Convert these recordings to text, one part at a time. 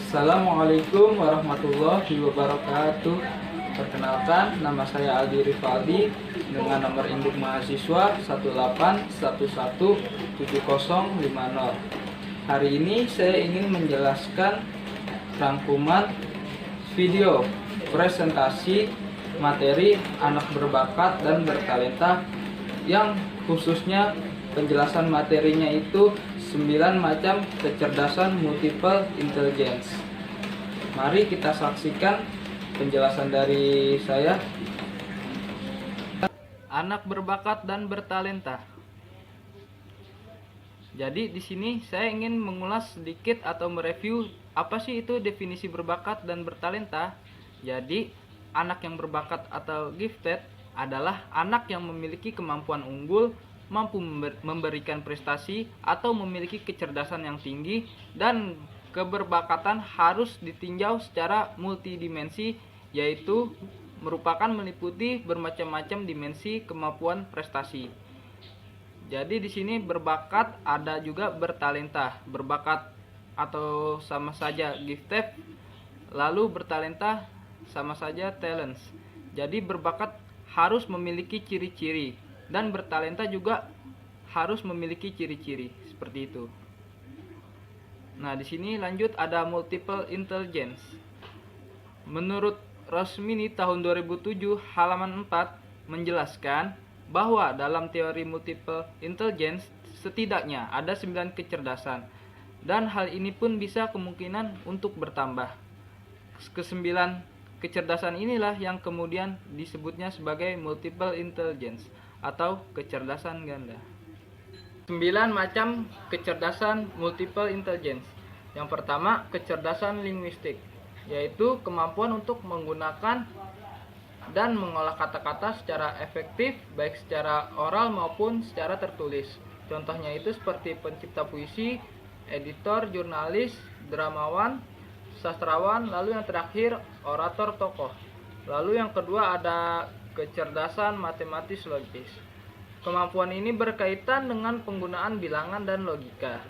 Assalamualaikum warahmatullahi wabarakatuh. Perkenalkan, nama saya Aldi Rifaldi dengan nomor induk mahasiswa 1811750. Hari ini saya ingin menjelaskan rangkuman video presentasi materi anak berbakat dan bertalenta, yang khususnya penjelasan materinya itu 9 macam kecerdasan multiple intelligence. Mari kita saksikan penjelasan dari saya. Anak berbakat dan bertalenta. Jadi di sini saya ingin mengulas sedikit atau mereview apa sih itu definisi berbakat dan bertalenta. Jadi anak yang berbakat atau gifted adalah anak yang memiliki kemampuan unggul, mampu memberikan prestasi atau memiliki kecerdasan yang tinggi, dan keberbakatan harus ditinjau secara multidimensi, yaitu merupakan meliputi bermacam-macam dimensi kemampuan prestasi. Jadi di sini berbakat ada juga bertalenta. Berbakat atau sama saja gifted, lalu bertalenta sama saja talents. Jadi berbakat harus memiliki ciri-ciri dan bertalenta juga harus memiliki ciri-ciri seperti itu. Nah, di sini lanjut ada multiple intelligence. Menurut Rosmini tahun 2007 halaman 4 menjelaskan bahwa dalam teori multiple intelligence setidaknya ada 9 kecerdasan, dan hal ini pun bisa kemungkinan untuk bertambah. Kesembilan kecerdasan inilah yang kemudian disebutnya sebagai multiple intelligence atau kecerdasan ganda. 9 macam kecerdasan multiple intelligence. Yang pertama, kecerdasan linguistik, yaitu kemampuan untuk menggunakan dan mengolah kata-kata secara efektif, baik secara oral maupun secara tertulis. Contohnya itu seperti pencipta puisi, editor, jurnalis, dramawan, sastrawan, lalu yang terakhir orator tokoh. Lalu yang kedua ada kecerdasan matematis logis. Kemampuan ini berkaitan dengan penggunaan bilangan dan logika.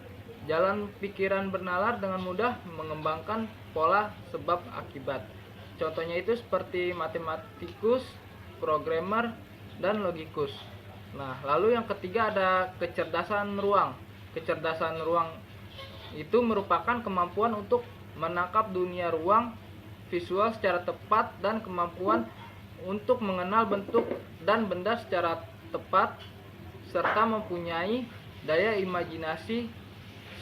Jalan pikiran bernalar dengan mudah mengembangkan pola sebab akibat. Contohnya itu seperti matematikus, programmer, dan logikus. Nah, lalu yang ketiga ada kecerdasan ruang. Kecerdasan ruang itu merupakan kemampuan untuk menangkap dunia ruang visual secara tepat dan kemampuan untuk mengenal bentuk dan benda secara tepat, serta mempunyai daya imajinasi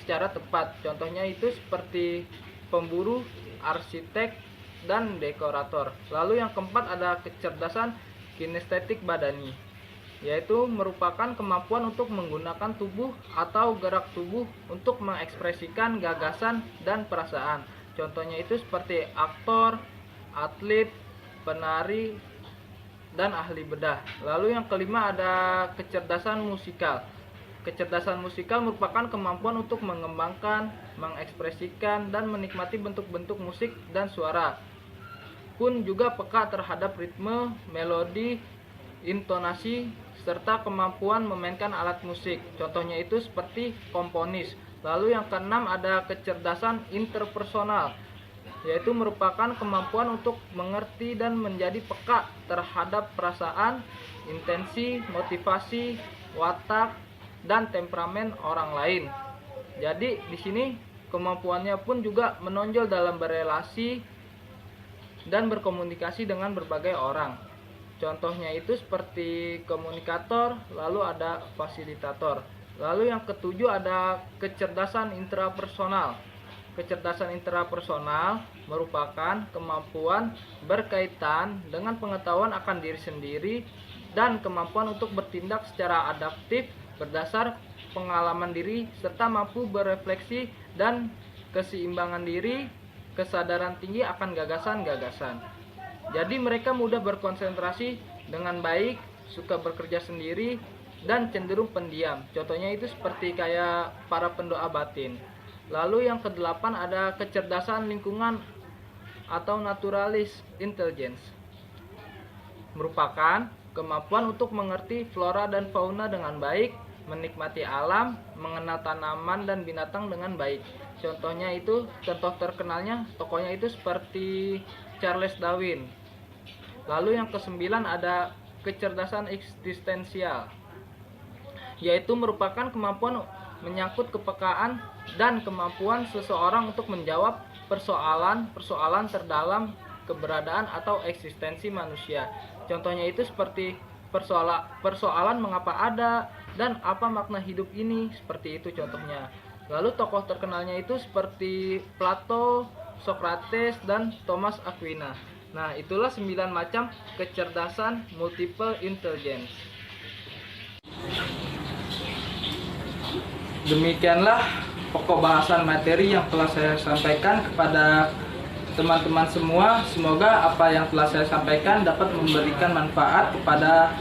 secara tepat. Contohnya itu seperti pemburu, arsitek, dan dekorator. Lalu yang keempat ada kecerdasan kinestetik badani, yaitu merupakan kemampuan untuk menggunakan tubuh atau gerak tubuh untuk mengekspresikan gagasan dan perasaan. Contohnya itu seperti aktor, atlet, penari, dan ahli bedah. Lalu yang kelima ada kecerdasan musikal. Kecerdasan musikal merupakan kemampuan untuk mengembangkan, mengekspresikan, dan menikmati bentuk-bentuk musik dan suara, pun juga peka terhadap ritme, melodi, intonasi, serta kemampuan memainkan alat musik. Contohnya itu seperti komponis. Lalu yang keenam ada kecerdasan interpersonal, yaitu merupakan kemampuan untuk mengerti dan menjadi peka terhadap perasaan, intensi, motivasi, watak, dan temperamen orang lain. Jadi di sini kemampuannya pun juga menonjol dalam berelasi dan berkomunikasi dengan berbagai orang. Contohnya itu seperti komunikator, lalu ada fasilitator. Lalu yang ketujuh ada kecerdasan intrapersonal. Kecerdasan intrapersonal merupakan kemampuan berkaitan dengan pengetahuan akan diri sendiri dan kemampuan untuk bertindak secara adaptif berdasar pengalaman diri, serta mampu berefleksi dan keseimbangan diri, kesadaran tinggi akan gagasan-gagasan. Jadi mereka mudah berkonsentrasi dengan baik, suka bekerja sendiri, dan cenderung pendiam. Contohnya itu seperti kayak para pendoa batin. Lalu yang kedelapan ada kecerdasan lingkungan atau naturalis intelligence. Merupakan kemampuan untuk mengerti flora dan fauna dengan baik, menikmati alam, mengenal tanaman dan binatang dengan baik. Contoh terkenalnya tokohnya itu seperti Charles Darwin. Lalu yang kesembilan ada kecerdasan eksistensial, yaitu merupakan kemampuan menyangkut kepekaan dan kemampuan seseorang untuk menjawab persoalan terdalam keberadaan atau eksistensi manusia. Contohnya itu seperti persoalan mengapa ada dan apa makna hidup ini, seperti itu contohnya. Lalu tokoh terkenalnya itu seperti Plato, Socrates, dan Thomas Aquina. Nah, itulah 9 macam kecerdasan multiple intelligence. Demikianlah pokok bahasan materi yang telah saya sampaikan kepada teman-teman semua. Semoga apa yang telah saya sampaikan dapat memberikan manfaat kepada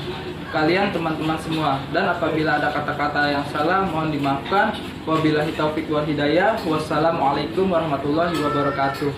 kalian teman-teman semua. Dan apabila ada kata-kata yang salah mohon dimaafkan. Wabillahi taufik wal hidayah. Wassalamualaikum warahmatullahi wabarakatuh.